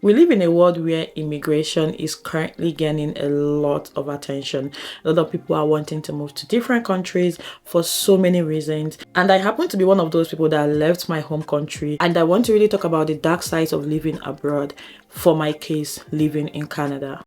We live in a world where immigration is currently gaining a lot of attention. A lot of people are wanting to move to different countries for so many reasons. And I happen to be one of those people that left my home country. And I want to really talk about the dark sides of living abroad. For my case, living in Canada.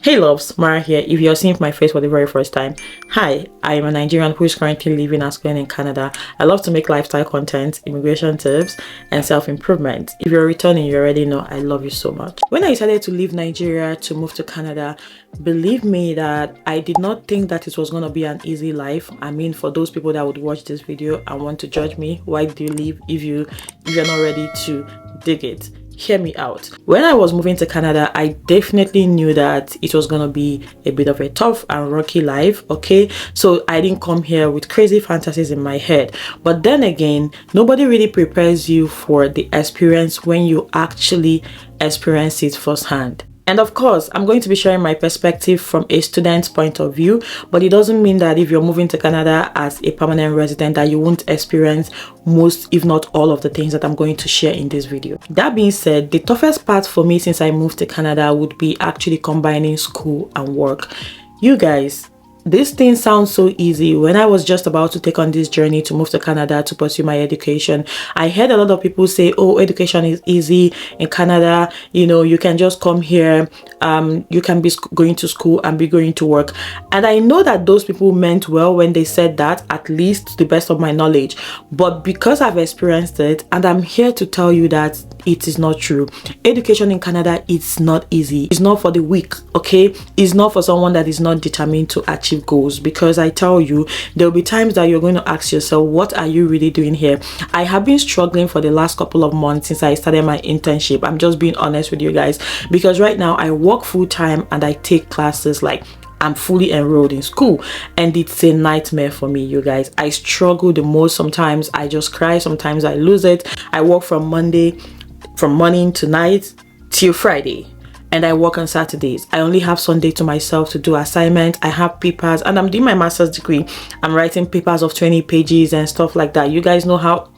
Hey loves, Mara here. If you're seeing my face for the very first time, hi, I am a Nigerian who is currently living as in Canada. I love to make lifestyle content, immigration tips, and self-improvement. If you're returning, you already know I love you so much. When I decided to leave Nigeria to move to Canada, believe me that I did not think that it was going to be an easy life. I mean, for those people that would watch this video and want to judge me, why do you leave if you're not ready to dig it? Hear me out. When I was moving to Canada, I definitely knew that it was going to be a bit of a tough and rocky life, okay? So I didn't come here with crazy fantasies in my head. But then again, nobody really prepares you for the experience when you actually experience it firsthand. And of course, I'm going to be sharing my perspective from a student's point of view, but it doesn't mean that if you're moving to Canada as a permanent resident that you won't experience most, if not all, of the things that I'm going to share in this video. That being said, the toughest part for me since I moved to Canada would be actually combining school and work. You guys, this thing sounds so easy. When I was just about to take on this journey to move to Canada to pursue my education, I heard a lot of people say, oh, education is easy in Canada. You know, you can just come here. You can be going to school and be going to work. And I know that those people meant well when they said that, at least to the best of my knowledge. But because I've experienced it, and I'm here to tell you that it is not true. Education in Canada, it's not easy. It's not for the weak, okay? It's not for someone that is not determined to achieve goals, because I tell you, there'll be times that you're going to ask yourself, what are you really doing here? I have been struggling for the last couple of months since I started my internship. I'm just being honest with you guys, because right now I work full-time and I take classes. Like, I'm fully enrolled in school, and it's a nightmare for me, you guys. I struggle the most. Sometimes I just cry, sometimes I lose it. I work from morning to night till Friday, and I work on Saturdays. I only have Sunday to myself to do assignments. I have papers, and I'm doing my master's degree. I'm writing papers of 20 pages and stuff like that. You guys know how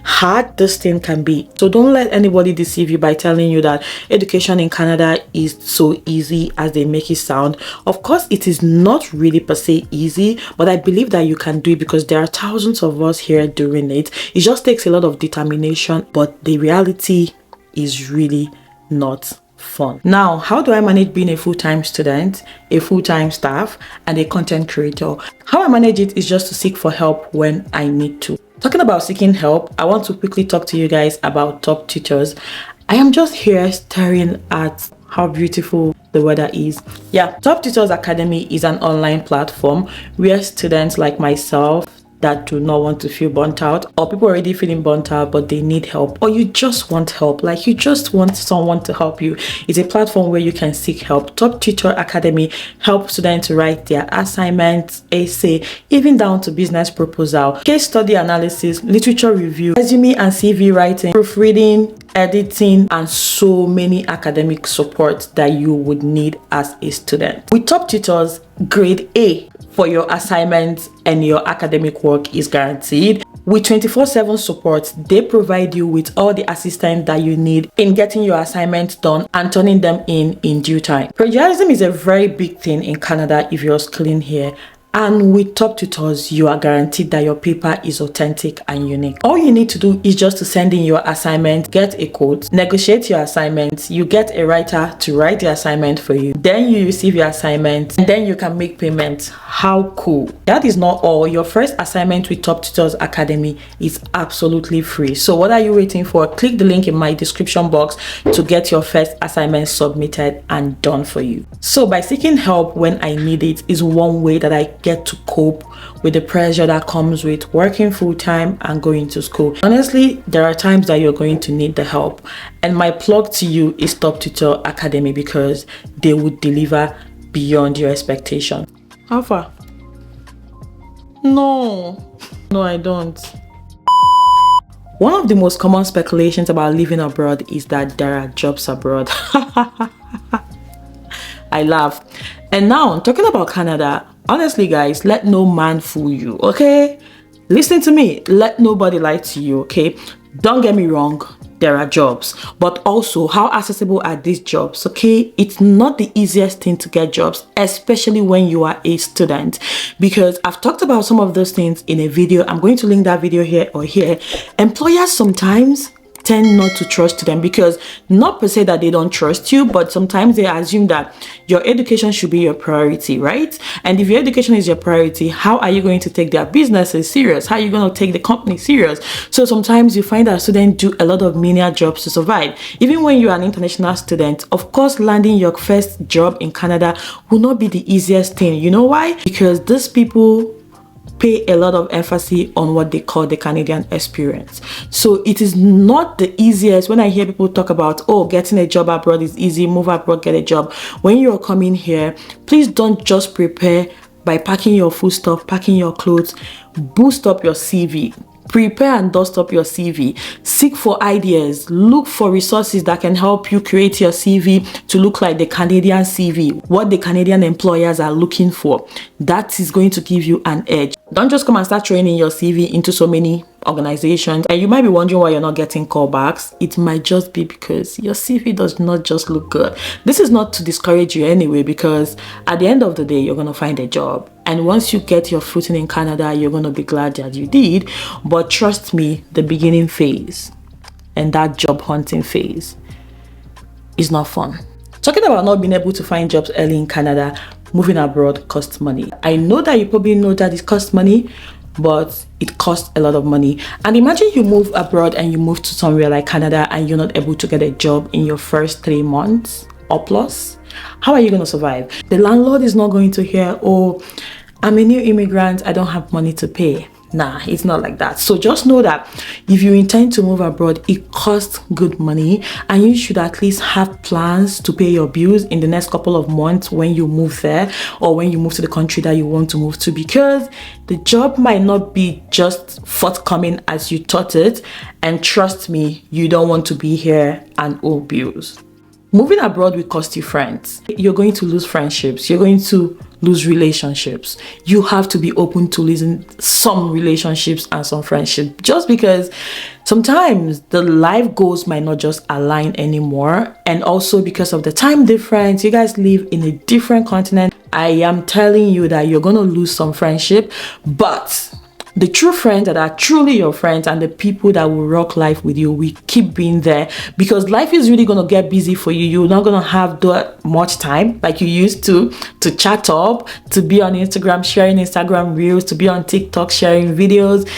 hard this thing can be. So don't let anybody deceive you by telling you that education in Canada is so easy as they make it sound. Of course, it is not really per se easy, but I believe that you can do it because there are thousands of us here doing it. It just takes a lot of determination, but the reality is really not fun. Now, how do I manage being a full-time student, a full-time staff, and a content creator? How I manage it is just to seek for help when I need to. Talking about seeking help, I want to quickly talk to you guys about Toptutors. I am just here staring at how beautiful the weather is. Yeah, Toptutors Academy is an online platform where students like myself that do not want to feel burnt out, or people already feeling burnt out but they need help, or you just want help, like you just want someone to help you. It's a platform where you can seek help. Toptutor Academy helps students to write their assignments, essay, even down to business proposal, case study analysis, literature review, resume and CV writing, proofreading, editing, and so many academic support that you would need as a student. With Toptutors, grade A for your assignments and your academic work is guaranteed. With 24/7 support, they provide you with all the assistance that you need in getting your assignments done and turning them in due time. Plagiarism is a very big thing in Canada if you're schooling here. And with Toptutors, you are guaranteed that your paper is authentic and unique. All you need to do is just to send in your assignment, get a quote, negotiate your assignment, you get a writer to write the assignment for you, then you receive your assignment, and then you can make payments. How cool. That is not all. Your first assignment with Toptutors Academy is absolutely free. So what are you waiting for? Click the link in my description box to get your first assignment submitted and done for you. So by seeking help when I need it is one way that I get to cope with the pressure that comes with working full-time and going to school. Honestly, there are times that you're going to need the help, and my plug to you is Toptutor Academy because they would deliver beyond your expectation. How far? No, I don't. One of the most common speculations about living abroad is that there are jobs abroad. I laugh. And now, talking about Canada, Honestly, guys, let no man fool you, okay? Listen to me. Let nobody lie to you, okay? Don't get me wrong. There are jobs, but also how accessible are these jobs? Okay, it's not the easiest thing to get jobs, especially when you are a student, because I've talked about some of those things in a video. I'm going to link that video here or here. Employers sometimes tend not to trust them, because not per se that they don't trust you, but sometimes they assume that your education should be your priority, right? And if your education is your priority, how are you going to take their businesses serious? How are you going to take the company serious? So sometimes you find that students do a lot of menial jobs to survive. Even when you're an international student, of course, landing your first job in Canada will not be the easiest thing. You know why? Because these people pay a lot of emphasis on what they call the Canadian experience. So it is not the easiest. When I hear people talk about, oh, getting a job abroad is easy, move abroad, get a job. When you're coming here, please don't just prepare by packing your food stuff, packing your clothes. Boost up your CV. Prepare and dust up your CV. Seek for ideas. Look for resources that can help you create your CV to look like the Canadian CV, what the Canadian employers are looking for. That is going to give you an edge. Don't just come and start training your CV into so many organizations. And you might be wondering why you're not getting callbacks. It might just be because your CV does not just look good. This is not to discourage you anyway, because at the end of the day, you're going to find a job. And once you get your footing in Canada, you're going to be glad that you did. But trust me, the beginning phase and that job hunting phase is not fun. Talking about not being able to find jobs early in Canada, moving abroad costs money. I know that you probably know that it costs money, but it costs a lot of money. And imagine you move abroad and you move to somewhere like Canada and you're not able to get a job in your first 3 months or plus. How are you going to survive? The landlord is not going to hear, oh, I'm a new immigrant, I don't have money to pay. Nah, it's not like that. So just know that if you intend to move abroad, it costs good money, and you should at least have plans to pay your bills in the next couple of months when you move there, or when you move to the country that you want to move to, because the job might not be just forthcoming as you thought it. And trust me, you don't want to be here and owe bills. Moving abroad will cost you friends. You're going to lose friendships. You're going to lose relationships. You have to be open to losing some relationships and some friendships, just because sometimes the life goals might not just align anymore. And also because of the time difference, you guys live in a different continent. I am telling you that you're going to lose some friendship, but the true friends that are truly your friends and the people that will rock life with you will keep being there, because life is really going to get busy for you. You're not going to have that much time like you used to chat up, to be on Instagram sharing Instagram reels, to be on TikTok sharing videos.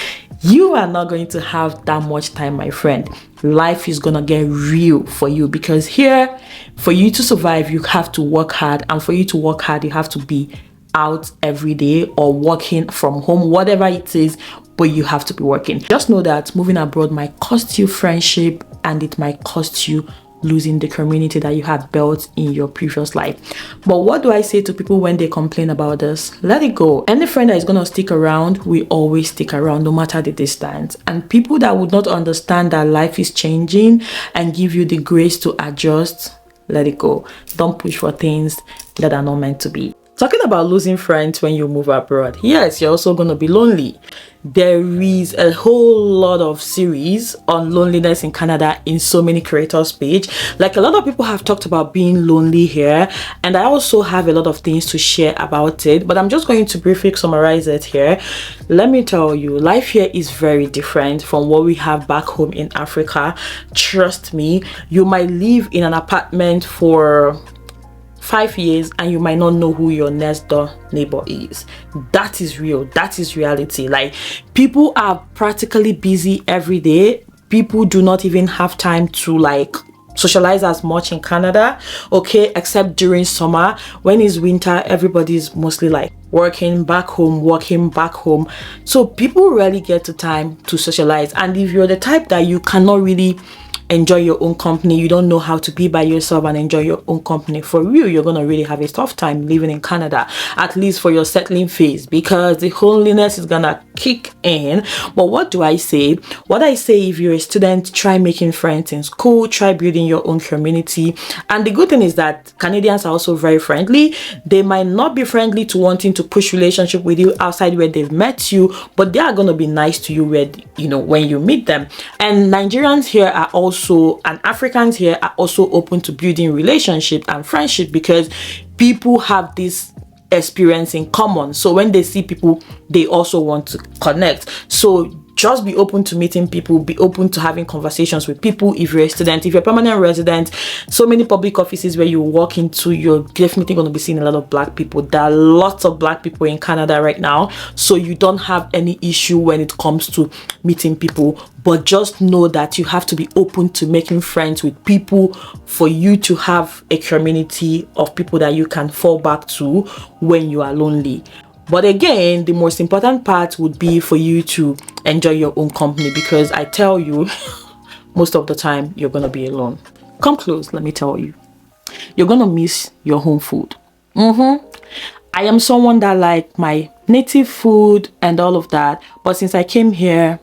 You are not going to have that much time, my friend. Life is going to get real for you, because here, for you to survive, you have to work hard. And for you to work hard, you have to be out every day or working from home, whatever it is, but you have to be working. Just know that moving abroad might cost you friendship, and it might cost you losing the community that you had built in your previous life. But what do I say to people when they complain about this? Let it go. Any friend that is going to stick around will always stick around, no matter the distance. And people that would not understand that life is changing and give you the grace to adjust, let it go. Don't push for things that are not meant to be. Talking about losing friends when you move abroad, yes, you're also going to be lonely. There is a whole lot of series on loneliness in Canada in so many creators' page. Like, a lot of people have talked about being lonely here, and I also have a lot of things to share about it, but I'm just going to briefly summarize it here. Let me tell you, life here is very different from what we have back home in Africa. Trust me, you might live in an apartment for 5 years and you might not know who your next door neighbor is. That is real. That is reality. Like, people are practically busy every day. People do not even have time to socialize as much in Canada, okay, except during summer. When it's winter, everybody's mostly working back home. So people rarely get the time to socialize. And if you're the type that you cannot really enjoy your own company, you don't know how to be by yourself and enjoy your own company, for real, you're gonna really have a tough time living in Canada, at least for your settling phase, because the loneliness is gonna kick in. But what do I say? What I say, if you're a student, try making friends in school, try building your own community. And the good thing is that Canadians are also very friendly. They might not be friendly to wanting to push relationship with you outside where they've met you, but they are going to be nice to you where, you know, when you meet them. And Nigerians here are also, and Africans here are also open to building relationship and friendship, because people have this experience in common. So when they see people, they also want to connect. So just be open to meeting people, be open to having conversations with people. If you're a student, if you're a permanent resident, so many public offices where you walk into, you're definitely going to be seeing a lot of black people. There are lots of black people in Canada right now, so you don't have any issue when it comes to meeting people. But just know that you have to be open to making friends with people for you to have a community of people that you can fall back to when you are lonely. But again, the most important part would be for you to enjoy your own company, because I tell you, most of the time you're gonna be alone. Come close, let me tell you. You're gonna miss your home food. I am someone that like my native food and all of that, but since I came here,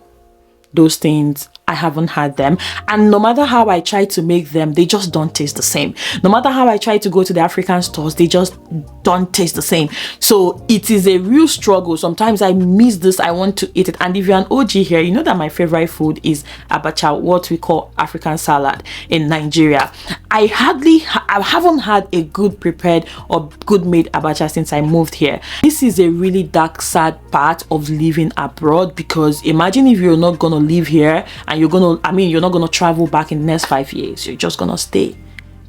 those things, I haven't had them. And no matter how I try to make them, they just don't taste the same. No matter how I try to go to the African stores, they just don't taste the same. So it is a real struggle. Sometimes I miss this, I want to eat it. And if you're an OG here, you know that my favorite food is abacha, what we call African salad in Nigeria. I haven't had a good prepared or good made abacha since I moved here. This is a really dark, sad part of living abroad, because imagine if you're not gonna live here and you're not gonna travel back in the next 5 years. You're just gonna stay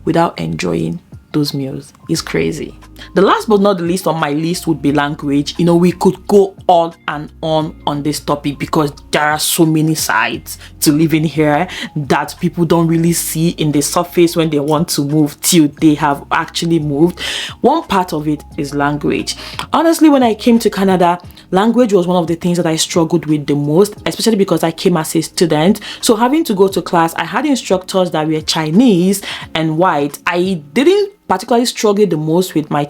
without enjoying those meals. It's crazy. The last but not the least on my list would be language. You know, we could go on and on this topic, because there are so many sides to living here that people don't really see in the surface when they want to move till they have actually moved. One part of it is language. Honestly, when I came to Canada, language was one of the things that I struggled with the most, especially because I came as a student. So having to go to class, I had instructors that were Chinese and white. I didn't particularly struggle the most with my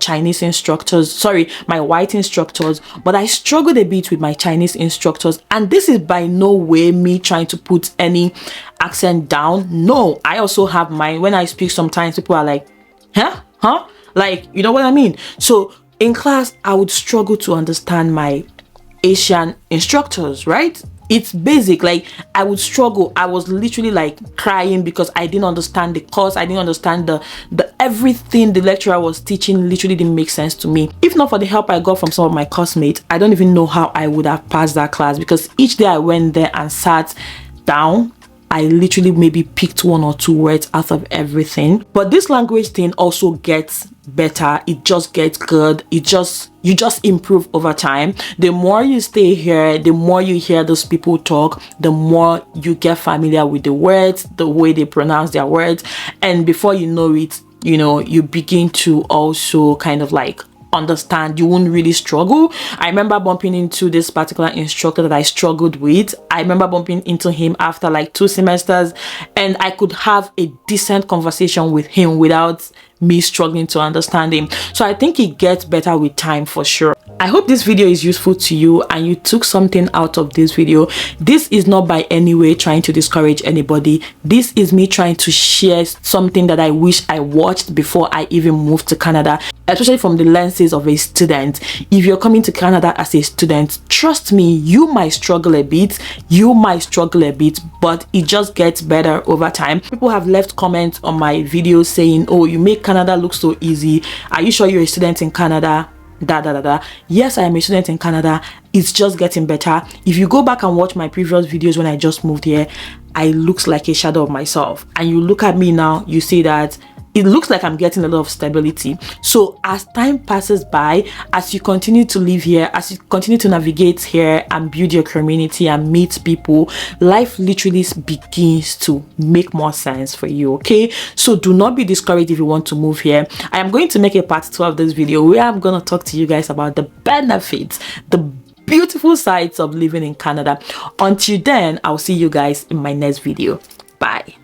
my white instructors, but I struggled a bit with my Chinese instructors. And this is by no way me trying to put any accent down. No, I also have mine. When I speak, sometimes people are like, huh? Like, you know what I mean? So in class, I would struggle to understand my Asian instructors, right? It's basic. Like, I would struggle. I was literally like crying because I didn't understand the course. I didn't understand the everything the lecturer was teaching. Literally didn't make sense to me. If not for the help I got from some of my classmates, I don't even know how I would have passed that class, because each day I went there and sat down, I literally maybe picked 1 or 2 words out of everything. But this language thing also gets better. It just gets good. You just improve over time. The more you stay here, the more you hear those people talk, the more you get familiar with the words, the way they pronounce their words. And before you know it, you know, you begin to also kind of like understand. You won't really struggle. I remember bumping into this particular instructor that I struggled with. I remember bumping into him after like 2 semesters, and I could have a decent conversation with him without me struggling to understand him. So I think it gets better with time for sure. I hope this video is useful to you and you took something out of this video. This is not by any way trying to discourage anybody. This is me trying to share something that I wish I watched before I even moved to Canada, especially from the lenses of a student. If you're coming to Canada as a student, trust me, you might struggle a bit, but it just gets better over time. People have left comments on my videos saying, oh, you make Canada look so easy. Are you sure you're a student in Canada? Yes, I am a student in Canada. It's just getting better. If you go back and watch my previous videos when I just moved here, I look like a shadow of myself. And you look at me now, you see that it looks like I'm getting a lot of stability. So as time passes by, as you continue to live here, as you continue to navigate here and build your community and meet people, life literally begins to make more sense for you, okay? So do not be discouraged if you want to move here. I am going to make a part 2 of this video where I'm going to talk to you guys about the benefits, the beautiful sides of living in Canada. Until then, I'll see you guys in my next video. Bye.